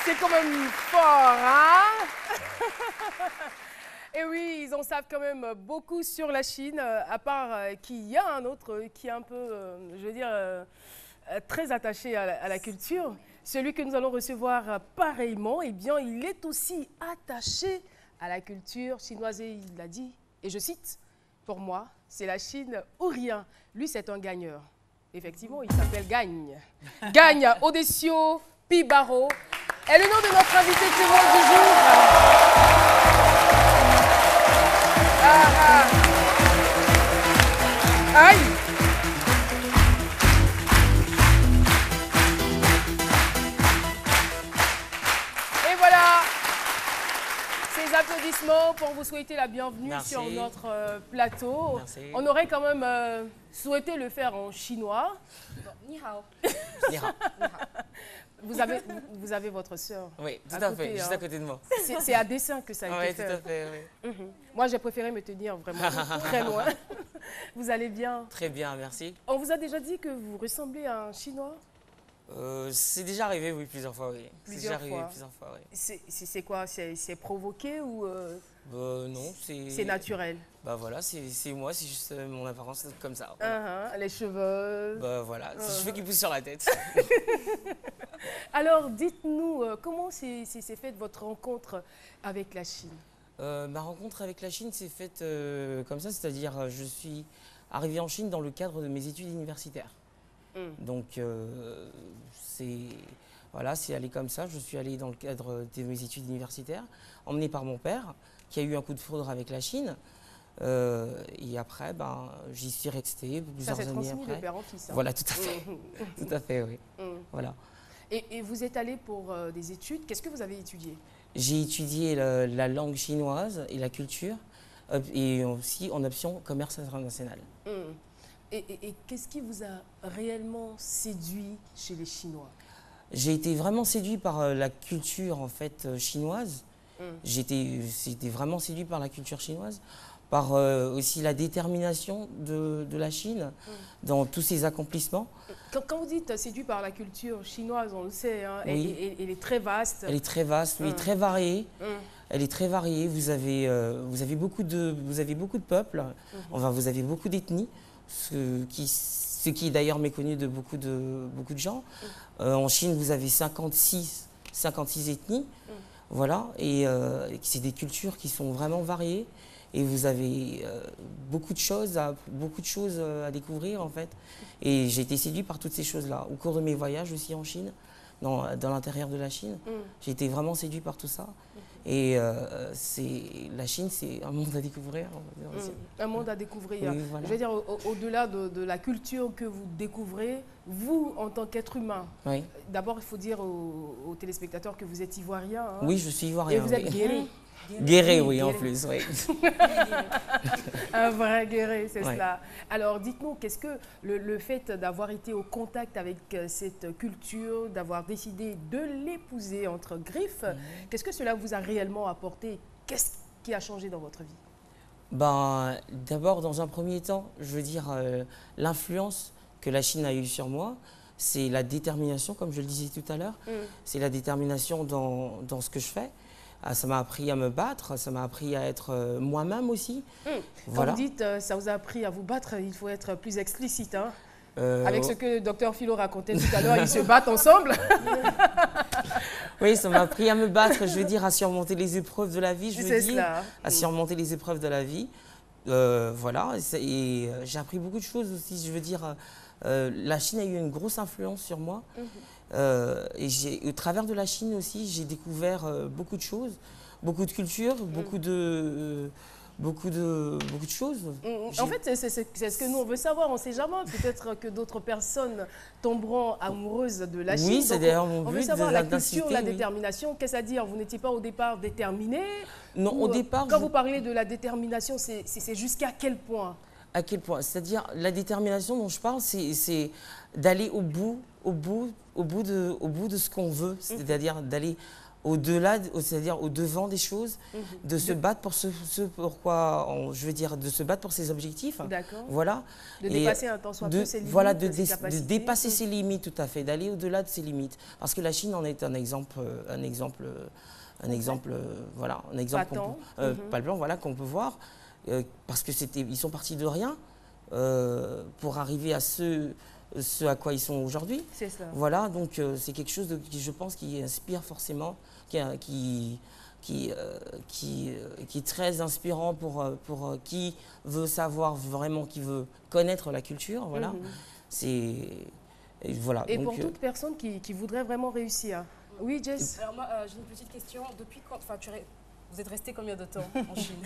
C'est quand même fort, hein? Et oui, ils en savent quand même beaucoup sur la Chine, à part qu'il y a un autre qui est un peu, je veux dire, très attaché à la culture. Celui que nous allons recevoir pareillement, eh bien, il est aussi attaché à la culture chinoise et il l'a dit, et je cite, pour moi, c'est la Chine ou rien. Lui, c'est un gagneur. Effectivement, il s'appelle Gagne. Gagne Odessio Pibaro est le nom de notre invité témoin du jour. Aïe! Et voilà, ces applaudissements pour vous souhaiter la bienvenue sur notre plateau. Merci. On aurait quand même souhaité le faire en chinois. Ni hao. Ni hao. Vous avez votre sœur. Oui, tout à fait, juste à côté de moi. C'est à dessein que ça a été fait. Oui, tout à fait, oui. Moi, j'ai préféré me tenir vraiment très loin. Vous allez bien? Très bien, merci. On vous a déjà dit que vous ressemblez à un Chinois? C'est déjà arrivé, oui, plusieurs fois, oui. Plusieurs fois, oui. C'est quoi? C'est provoqué ou non, c'est... C'est naturel? Bah voilà, c'est moi, c'est juste mon apparence comme ça. Voilà. Les cheveux? Bah voilà, c'est les cheveux qui poussent sur la tête. Alors, dites-nous, comment s'est faite votre rencontre avec la Chine? Ma rencontre avec la Chine s'est faite comme ça, c'est-à-dire je suis arrivé en Chine dans le cadre de mes études universitaires. Donc, c'est allé comme ça. Je suis allé dans le cadre de mes études universitaires, emmené par mon père, qui a eu un coup de foudre avec la Chine. Et après, j'y suis resté plusieurs années après. Ça s'est transmis de père en fils. Hein. Voilà, tout à fait. Tout à fait, oui. Voilà. Et vous êtes allé pour des études. Qu'est-ce que vous avez étudié? J'ai étudié la langue chinoise et la culture, et aussi en option commerce international. Et qu'est-ce qui vous a réellement séduit chez les Chinois? J'ai été vraiment séduit par la culture en fait chinoise. J'étais vraiment séduit par la culture chinoise, par aussi la détermination de la Chine dans tous ses accomplissements. Quand vous dites séduit par la culture chinoise, on le sait, hein, oui. elle est très vaste. Elle est très vaste, oui, très variée. Elle est très variée. Vous avez beaucoup de peuples, enfin, vous avez beaucoup d'ethnies, ce qui est d'ailleurs méconnu de beaucoup de gens. En Chine, vous avez 56 ethnies. Voilà, et c'est des cultures qui sont vraiment variées et vous avez beaucoup de choses à découvrir en fait. Et j'ai été séduit par toutes ces choses-là. Au cours de mes voyages aussi en Chine, dans l'intérieur de la Chine, j'ai été vraiment séduit par tout ça. Et la Chine, c'est un monde à découvrir. Un monde à découvrir. Oui, voilà. Je veux dire, au-delà de la culture que vous découvrez, vous, en tant qu'être humain, oui. D'abord, il faut dire aux téléspectateurs que vous êtes ivoirien. Hein. Oui, je suis ivoirien. Et vous êtes guéri. Guéret, oui, en plus, oui. Un vrai guéret, c'est cela. Alors, dites-nous, qu'est-ce que le fait d'avoir été au contact avec cette culture, d'avoir décidé de l'épouser entre griffes, qu'est-ce que cela vous a réellement apporté? Qu'est-ce qui a changé dans votre vie? D'abord, dans un premier temps, je veux dire, l'influence que la Chine a eue sur moi, c'est la détermination, comme je le disais tout à l'heure. C'est la détermination dans ce que je fais. Ça m'a appris à me battre, ça m'a appris à être moi-même aussi. Voilà. Quand vous dites ça vous a appris à vous battre, il faut être plus explicite. Hein. Avec ce que le docteur Philo racontait tout à l'heure, ils se battent ensemble. Oui, ça m'a appris à me battre, je veux dire, à surmonter les épreuves de la vie, je veux dire. À surmonter les épreuves de la vie. Voilà, et j'ai appris beaucoup de choses aussi, je veux dire. La Chine a eu une grosse influence sur moi. Et au travers de la Chine aussi, j'ai découvert beaucoup de choses, beaucoup de cultures, beaucoup de choses. En fait, c'est ce que nous on veut savoir. On ne sait jamais. Peut-être que d'autres personnes tomberont amoureuses de la Chine. Oui, c'est d'ailleurs mon but. On veut savoir la culture, la détermination. Qu'est-ce à dire? Vous n'étiez pas au départ déterminé? Non, au départ. Quand vous parlez de la détermination, c'est jusqu'à quel point? À quel point? C'est-à-dire, la détermination dont je parle, c'est d'aller au bout de ce qu'on veut. C'est-à-dire d'aller au-delà, c'est-à-dire au-devant des choses, de se battre pour je veux dire, de se battre pour ses objectifs. D'accord. Voilà. De dépasser un temps soit peu ses limites. Voilà, de dépasser ses limites, tout à fait, d'aller au-delà de ses limites. Parce que la Chine en est un exemple voilà, un exemple palpable, voilà, qu'on peut voir, parce que ils sont partis de rien pour arriver à ce à quoi ils sont aujourd'hui. C'est ça. Voilà, donc c'est quelque chose qui, je pense, qui inspire forcément, qui est très inspirant pour qui veut savoir vraiment, qui veut connaître la culture. Voilà, voilà. Et donc, pour toute personne qui voudrait vraiment réussir. Oui, Jess. Alors moi, j'ai une petite question. Depuis quand, vous êtes resté combien de temps en Chine?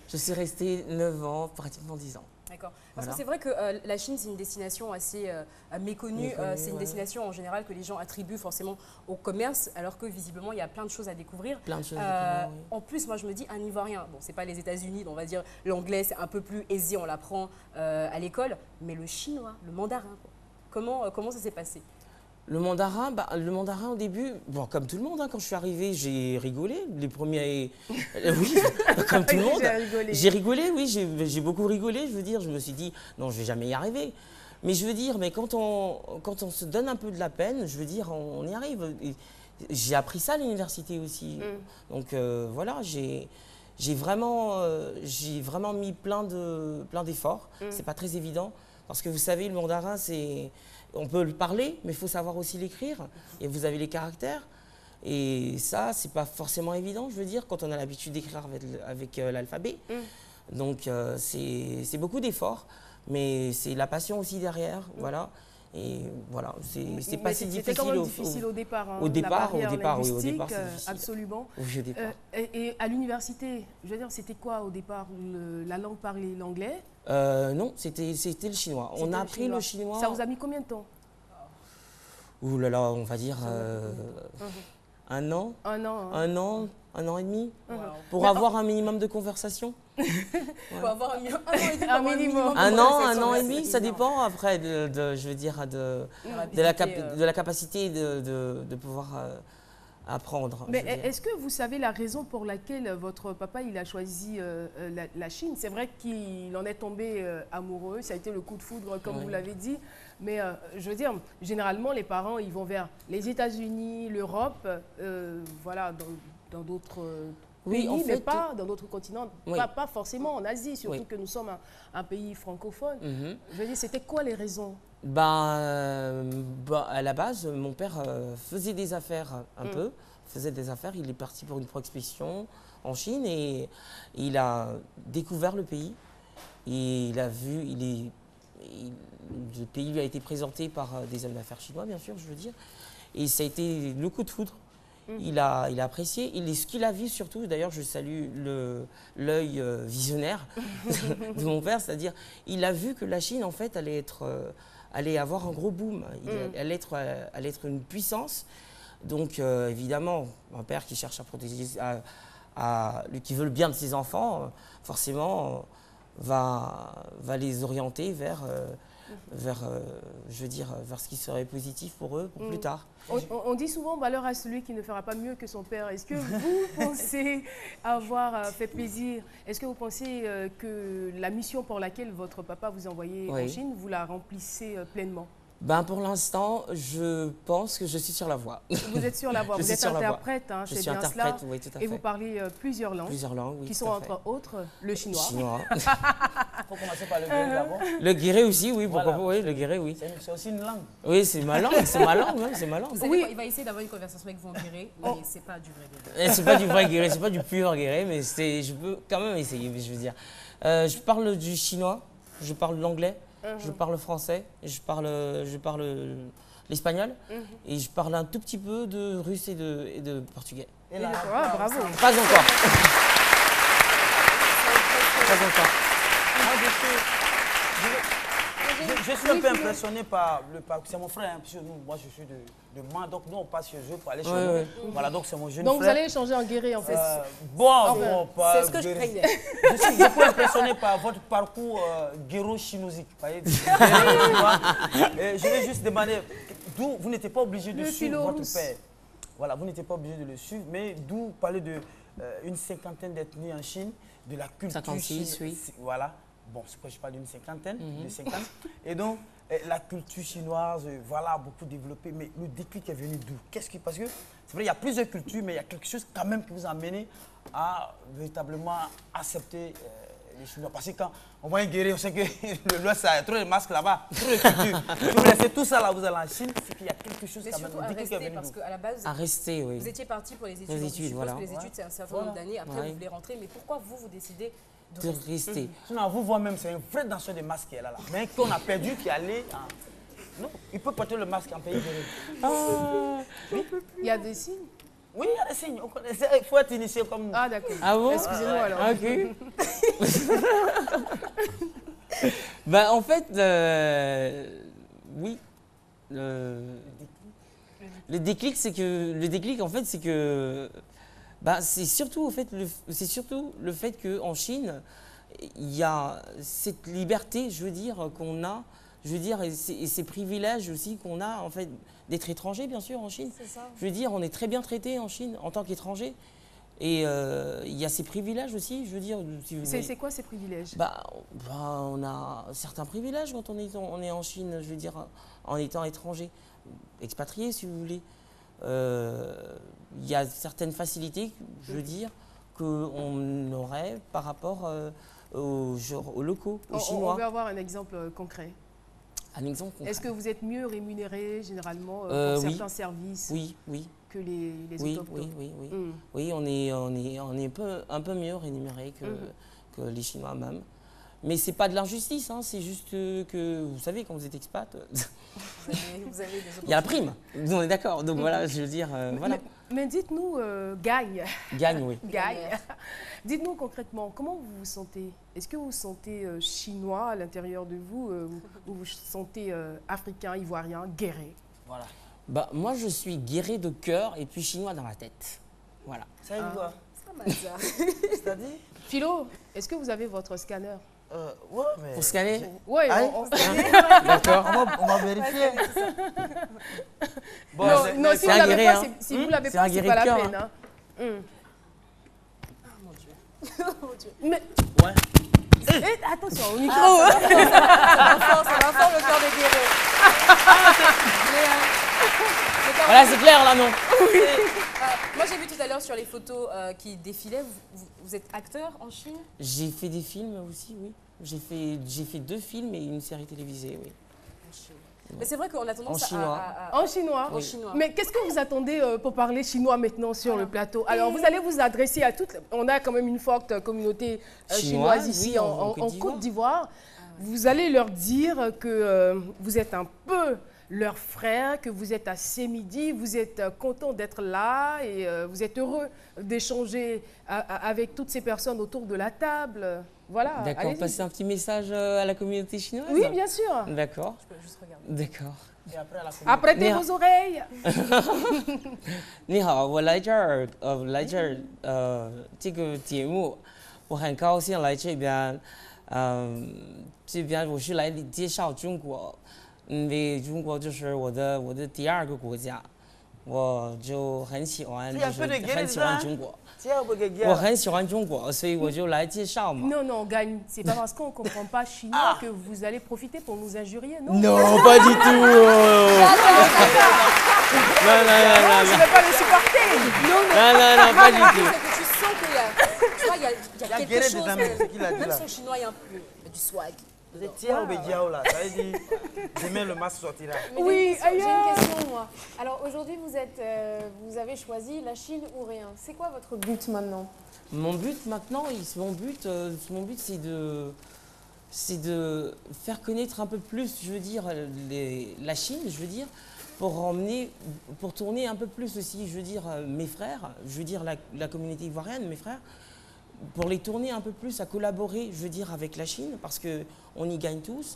Je suis restée 9 ans, pratiquement 10 ans. D'accord. Parce Voilà. que c'est vrai que la Chine, c'est une destination assez méconnue. C'est une destination en général que les gens attribuent forcément au commerce, alors que visiblement, il y a plein de choses à découvrir. Plein de choses à découvrir, oui. En plus, moi, je me dis, un Ivoirien, bon, c'est pas les États-Unis, on va dire l'anglais, c'est un peu plus aisé, on l'apprend à l'école, mais le chinois, le mandarin, quoi. Comment ça s'est passé? Le mandarin au début, bon, comme tout le monde, hein, quand je suis arrivée, j'ai rigolé. Les premiers, oui, comme tout le monde. J'ai rigolé, oui, j'ai beaucoup rigolé. Je veux dire, je me suis dit, non, je vais jamais y arriver. Mais je veux dire, mais quand on se donne un peu de la peine, je veux dire, on y arrive. J'ai appris ça à l'université aussi. Donc voilà, j'ai vraiment mis plein d'efforts. C'est pas très évident parce que vous savez, le mandarin, on peut le parler, mais il faut savoir aussi l'écrire. Et vous avez les caractères. Et ça, c'est pas forcément évident, je veux dire, quand on a l'habitude d'écrire avec l'alphabet. Donc, c'est beaucoup d'efforts, mais c'est la passion aussi derrière, voilà. Et voilà, c'est pas si difficile. C'était quand même difficile au départ. Hein, au départ, oui, au départ, c'est difficile. Absolument. Oui, au départ. Et à l'université, je veux dire, c'était quoi au départ? La langue parlée, l'anglais? Non, c'était le chinois. On a appris le chinois. Ça vous a mis combien de temps? Ouh là là, on va dire un an. Un an. Hein. Un an et demi. Pour avoir un minimum de conversation. Pour avoir un minimum. Un an et demi, ça dépend après je veux dire, de la capacité de pouvoir apprendre. Mais est-ce que vous savez la raison pour laquelle votre papa il a choisi la Chine? C'est vrai qu'il en est tombé amoureux, ça a été le coup de foudre comme vous l'avez dit, mais je veux dire, généralement les parents ils vont vers les États-Unis, l'Europe, voilà, dans d'autres pays, en fait, mais pas dans d'autres continents, pas forcément en Asie, surtout que nous sommes un pays francophone. Je veux dire, c'était quoi les raisons? À la base, mon père faisait des affaires il est parti pour une prospection en Chine et il a découvert le pays. Et il a vu, le pays lui a été présenté par des hommes d'affaires chinois, bien sûr, je veux dire. Et ça a été le coup de foudre. Il a apprécié. Ce qu'il a vu surtout, d'ailleurs, je salue l'œil visionnaire de mon père, c'est-à-dire, il a vu que la Chine, en fait, allait avoir un gros boom. Elle allait être une puissance. Donc, évidemment, mon père qui cherche à protéger, qui veut le bien de ses enfants, forcément, va les orienter vers ce qui serait positif pour eux, pour plus tard. On dit souvent malheur à celui qui ne fera pas mieux que son père. Est-ce que vous pensez avoir fait plaisir? Est-ce que vous pensez que la mission pour laquelle votre papa vous a envoyé en Chine, vous la remplissez pleinement? Pour l'instant, je pense que je suis sur la voie. Vous êtes sur la voie, vous êtes interprète, hein, c'est bien cela. Oui, tout à fait. Et vous parlez plusieurs langues. Plusieurs langues, oui. Qui sont entre autres le chinois. Il faut commencer par le guéré d'abord. Le guéré aussi, oui, pourquoi pas, oui, le guéré, oui. C'est aussi une langue. Oui, c'est ma langue, c'est ma langue. Oui. Il va essayer d'avoir une conversation avec vous en guéré, mais c'est pas du vrai guéré. C'est pas du vrai guéré, c'est pas du pur guéré, mais je peux quand même essayer, je veux dire. Je parle du chinois, je parle de l'anglais. Je parle français, je parle l'espagnol et je parle un tout petit peu de russe et de portugais. Et là, bravo. Pas encore. Je suis un peu impressionné par le parcours. C'est mon frère, hein, puisque moi je suis de Mans, donc nous on passe chez eux pour aller chez nous. Voilà, donc c'est mon jeune frère. Donc vous allez échanger en guéré en fait. C'est ce que je craignais. Je suis beaucoup impressionné par votre parcours guéro-chinosique. Je vais juste demander, d'où vous n'étiez pas obligé de suivre votre père. Voilà, vous n'étiez pas obligé de le suivre, mais d'où parler de une cinquantaine d'ethnies en Chine, de la culture 56, oui. Voilà. Bon, c'est pourquoi je parle d'une cinquantaine, de 50. Et donc, la culture chinoise, voilà, beaucoup développée. Mais le déclic est venu d'où? Qu'est-ce qui... Parce que c'est vrai, il y a plusieurs cultures, mais il y a quelque chose quand même qui vous a amené à véritablement accepter les Chinois. Parce que quand on voit un guerrier, on sait que l'Ouest, il y a trop de masques là-bas, trop de cultures. Si vous laissez tout ça là, vous allez en Chine, c'est qu'il y a quelque chose Mais quand même. surtout à Le déclic est rester, venu parce d'où? qu'à la base, À rester, oui. vous étiez parti pour les études. Les donc études, je suppose voilà. que les études, c'est un certain nombre d'années. Après, Ouais. vous voulez rentrer. Mais pourquoi vous décidez de De rester? rester. Sinon, vous voyez même, c'est un vrai danseur de masques qui est là. Mais qu'on a perdu, qui est allé en... Non, il peut porter le masque en pays guerrier. Il y a des signes? Oui, il y a des signes. Il faut être initié comme nous. Ah, d'accord. Ah bon? Excusez-moi alors. Ok. Bah, en fait, oui. Le déclic, c'est que bah, c'est surtout le fait qu'en Chine, il y a cette liberté, je veux dire, qu'on a, je veux dire, et ces privilèges aussi qu'on a, en fait, d'être étranger, bien sûr, en Chine. C'est ça. Je veux dire, on est très bien traité en Chine en tant qu'étranger. Et il y a ces privilèges aussi, je veux dire. Si vous voyez. C'est quoi ces privilèges? On a certains privilèges quand on est en Chine, je veux dire, en étant étranger, expatrié si vous voulez. Il y a certaines facilités, je veux dire, qu'on aurait par rapport aux locaux, aux On Chinois. veut avoir un exemple concret. Un exemple concret. Est-ce que vous êtes mieux rémunéré généralement pour oui. certains services Oui, oui. que les Oui, autochtones? oui. Mm. Oui, on est un peu mieux rémunéré que les Chinois même. Mais c'est pas de l'injustice, hein, c'est juste que, vous savez, quand vous êtes expat, Vous avez des il y a la prime. On est d'accord. Donc voilà, je veux dire, voilà. Mais dites-nous, gagne. Gagne, oui. Gagne. Dites-nous concrètement, comment vous vous sentez? Est-ce que vous vous sentez chinois à l'intérieur de vous ou vous vous sentez africain, ivoirien, guéré? Voilà. Bah, moi, je suis guéri de cœur et puis chinois dans la tête. Voilà. Ça veut dire quoi? Ça m'a ça. C'est-à-dire Philo, est-ce que vous avez votre scanner? Ouais, mais... Pour scanner. Oui, Aïe. D'accord. On va vérifier. Bon, non, c'est- non, si c'est vous un l'avez guéri, pas, hein. si vous l'avez C'est pas, un c'est guéri pas de la cœur, peine. Hein. Ah mon Dieu. Mon Dieu. Mais Ouais. attention au micro. Ça va fort le cœur des guerriers. Voilà, c'est clair là, non? Moi, j'ai vu tout à l'heure sur les photos qui défilaient, vous êtes acteur en Chine? J'ai fait des films aussi, oui. J'ai fait 2 films et une série télévisée, oui. En Chine. Mais c'est vrai qu'on a tendance En chinois. En chinois. En chinois. Mais qu'est-ce que vous attendez pour parler chinois maintenant sur le plateau? Alors, vous allez vous adresser à toutes... On a quand même une forte communauté chinoise Chinoise, ici oui, en Côte d'Ivoire. Côte d'Ivoire. Vous allez leur dire que vous êtes un peu leur frère, que vous êtes à Sémidi, vous êtes content d'être là et vous êtes heureux d'échanger avec toutes ces personnes autour de la table. Voilà, D'accord, allez-y. passer un petit message à la communauté chinoise? Oui, bien sûr. D'accord, Je peux juste regarder. d'accord. Et après, à la communauté. Apprêtez Néa. vos oreilles. 你好，我来这儿，这个节目，我很高兴来这边，这边我是来介绍中国，因为中国就是我的第2个国家，我就很喜欢，就是很喜欢中国， Tiens, regarde. 我很喜欢中国，所以我就来介绍嘛。 Non, non, gagne. C'est pas parce qu'on ne comprend pas chinois que vous allez profiter pour nous injurier, non? Non, pas du tout. Non, non, non, non, Je ne vais pas le supporter. Non, non. non, pas du tout. C'est que tu sens qu'il y a, tu vois, il y a guéré quelque chose, dedans, mais c'est qui l'a dit, même là? son chinois, il y a un peu du swag. Tiens, Obédiao là. Ça veut dire, demain le masque sortira. Oui, J'ai une ailleurs. question, moi. Alors aujourd'hui, vous avez choisi la Chine ou rien. C'est quoi votre but maintenant? Mon but maintenant, c'est de faire connaître un peu plus, je veux dire, la Chine, je veux dire, pour tourner un peu plus aussi, je veux dire, mes frères, je veux dire la communauté ivoirienne, mes frères, pour les tourner un peu plus à collaborer, je veux dire, avec la Chine, parce qu'on y gagne tous.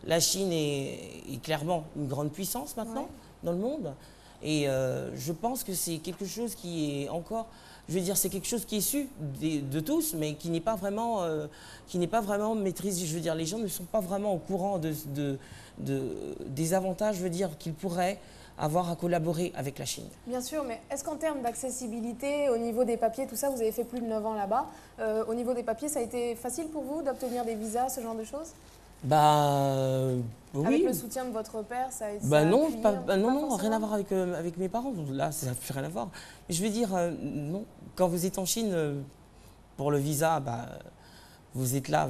La Chine est clairement une grande puissance maintenant dans le monde. Et je pense que c'est quelque chose qui est encore, je veux dire, c'est quelque chose qui est su de tous, mais qui n'est pas vraiment maîtrisé. Je veux dire, les gens ne sont pas vraiment au courant des avantages, je veux dire, qu'ils pourraient avoir à collaborer avec la Chine. Bien sûr, mais est-ce qu'en termes d'accessibilité, au niveau des papiers, tout ça, vous avez fait plus de 9 ans là-bas, au niveau des papiers, ça a été facile pour vous d'obtenir des visas, ce genre de choses? Oui. Avec le soutien de votre père, ça a été Non, appuyé, non, rien forcément à voir avec mes parents. Là, ça n'a plus rien à voir. Mais je veux dire, non, quand vous êtes en Chine, pour le visa, vous êtes là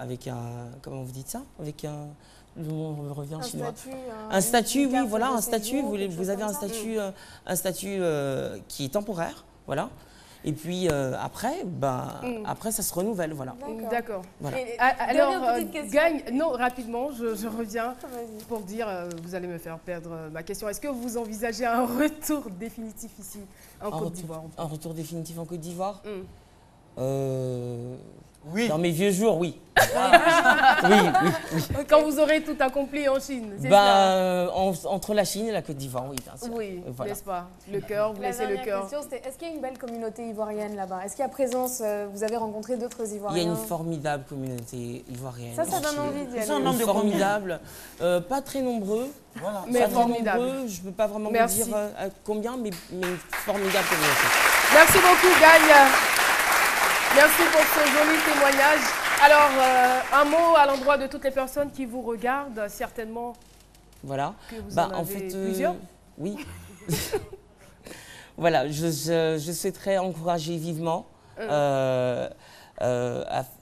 avec un, comment vous dites ça? Avec un, le mot me revient un chinois. statut, Un statut, une oui, carte voilà, de un statut. séjour, quelque Vous chose avez comme ça. un statut qui est temporaire, voilà. Et puis après, après, ça se renouvelle, voilà. D'accord. Voilà. Et Alors, dernière petite question. Gagne, non, rapidement, je reviens Vas-y. pour dire, vous allez me faire perdre ma question. Est-ce que vous envisagez un retour définitif ici, en Côte d'Ivoire? Un retour définitif en Côte d'Ivoire? Oui. Dans mes vieux jours, oui. oui. Quand vous aurez tout accompli en Chine, c'est ça? Entre la Chine et la Côte d'Ivoire, oui, bien sûr. Oui, Voilà. n'est-ce pas? Le cœur, vous La laissez le dernière cœur. question, c'était est-ce qu'il y a une belle communauté ivoirienne là-bas? Est-ce qu'il y a présence, vous avez rencontré d'autres Il y a Ivoiriens? une formidable communauté ivoirienne. Ça donne en Chine. envie d'y Ils sont un aller. nombre de combien? Formidable. Pas très nombreux. Voilà. Mais Pas très formidable. nombreux, je ne peux pas vraiment Merci. vous dire combien, mais formidable communauté. Merci beaucoup, Gagne. Merci pour ce joli témoignage. Alors, un mot à l'endroit de toutes les personnes qui vous regardent, certainement Voilà. que vous en avez plusieurs. Oui. Voilà, je souhaiterais encourager vivement. Je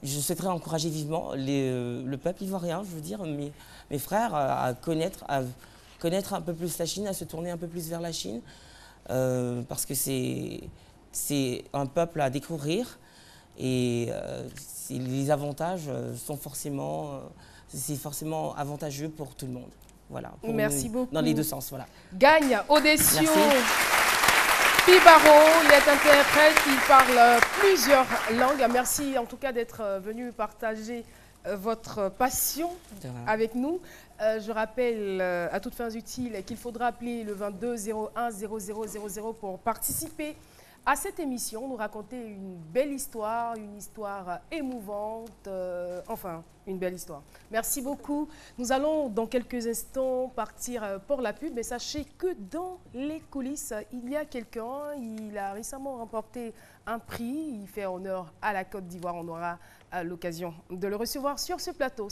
souhaiterais encourager vivement le peuple ivoirien, je veux dire, mes frères, à connaître un peu plus la Chine, à se tourner un peu plus vers la Chine, parce que c'est un peuple à découvrir et les avantages sont c'est forcément avantageux pour tout le monde. Voilà. Merci beaucoup. Dans les deux sens, voilà. Gagne Odessio Merci. Pibaro, il est interprète, il parle plusieurs langues. Merci en tout cas d'être venu partager votre passion avec nous. Je rappelle à toutes fins utiles qu'il faudra appeler le 22 01 0000 pour participer à cette émission, nous raconter une belle histoire, une histoire émouvante, enfin, une belle histoire. Merci beaucoup. Nous allons dans quelques instants partir pour la pub, mais sachez que dans les coulisses, il y a quelqu'un, il a récemment remporté un prix, il fait honneur à la Côte d'Ivoire, on aura l'occasion de le recevoir sur ce plateau.